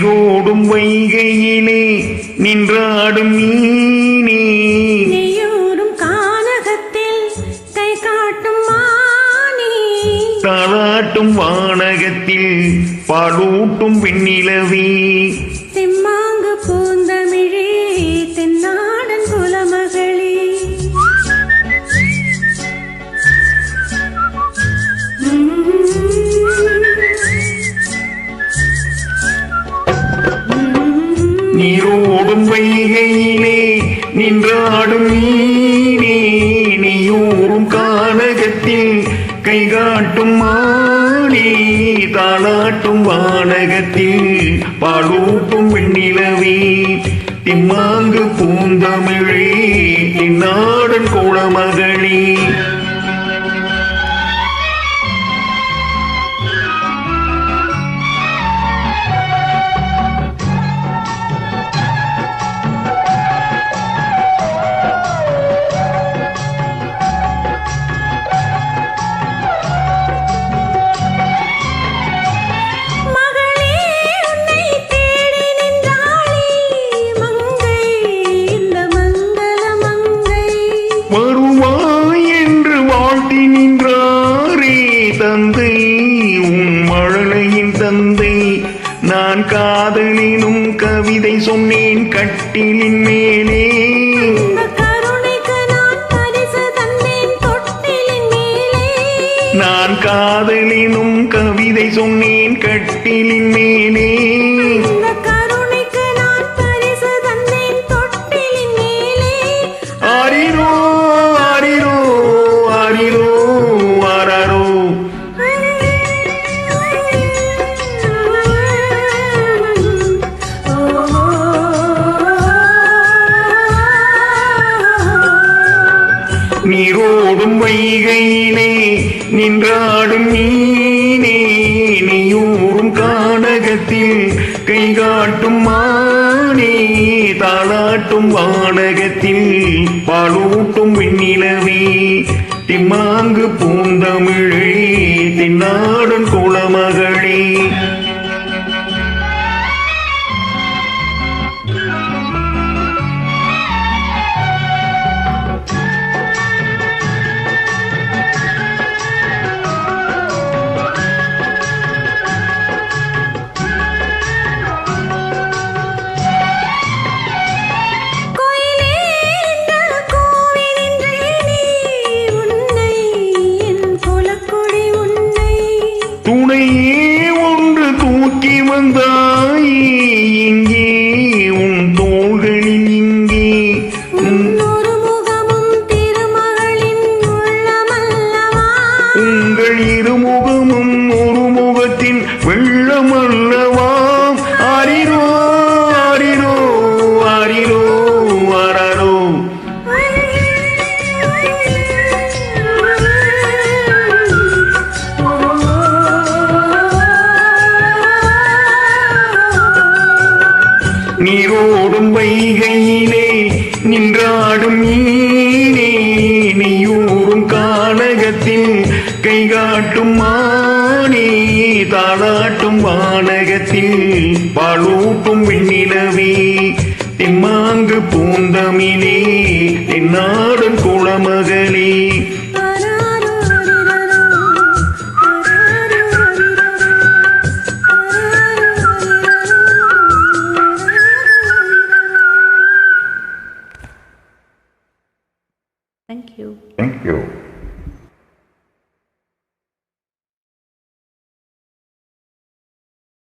நீரோடும் வைகையிலே நின்றாடும் மீனே நெய்யோடும் கானகத்தில் கை காட்டும் மானே தாளாட்டும் வானகத்தில் பாலூட்டும் வெண்ணிலவே தெம்மாங்கு பூந்தமிழே தென்னாடன் குலமகளே நீரோடும் வைகையிலே நின்றாடும் மீனே நீயோரும் கானகத்தில் கை காட்டும் மானே தாளாட்டும் வானகத்தில் பாலூட்டும் வெண்ணிலவே திம்மாங்கு பூந்தமிழே இந்நாடன் குலமகளே வருவாய் என்று வாழ்த்தி நின்றாரே தந்தை உன் மழலையின் தந்தை நான் காதலினும் கவிதை சொன்னேன் கட்டிலின் மேலே நான் காதலினும் கவிதை சொன்னேன் கட்டிலின் மேலே ஆரிரோ ஆரிரோ ஆரிரோ ஆராரோ நீரோடும் வைகையிலே நின்றாடும் மீனே நீயூரும் கானகத்தில் கை காட்டும் மானே தாளாட்டும் வானகத்தில் பாலூட்டும் வெண்ணிலவே திம்மாங்கு பூந்தமிழே தென்னாடன் குலமகளே துணையே ஒன்று தூக்கி வந்தாய் இங்கே உன் தோள்களில் இங்கே உங்கள் இருமுகமும் ஒரு முகத்தின் வெள்ளமல்லவா ஆரிரோ ஆரிரோ ஆரிரோ ஆராரோ நீரோடும் வைகையிலே நின்றாடும் மீனே நீயூரும் கானகத்தில் கை காட்டும் மானே தாளாட்டும் வானகத்தில் பாலூட்டும் வெண்ணிலவே தெம்மாங்கு பூந்தமிழே தென்னாடன் குலமகளே Thank you. Thank you.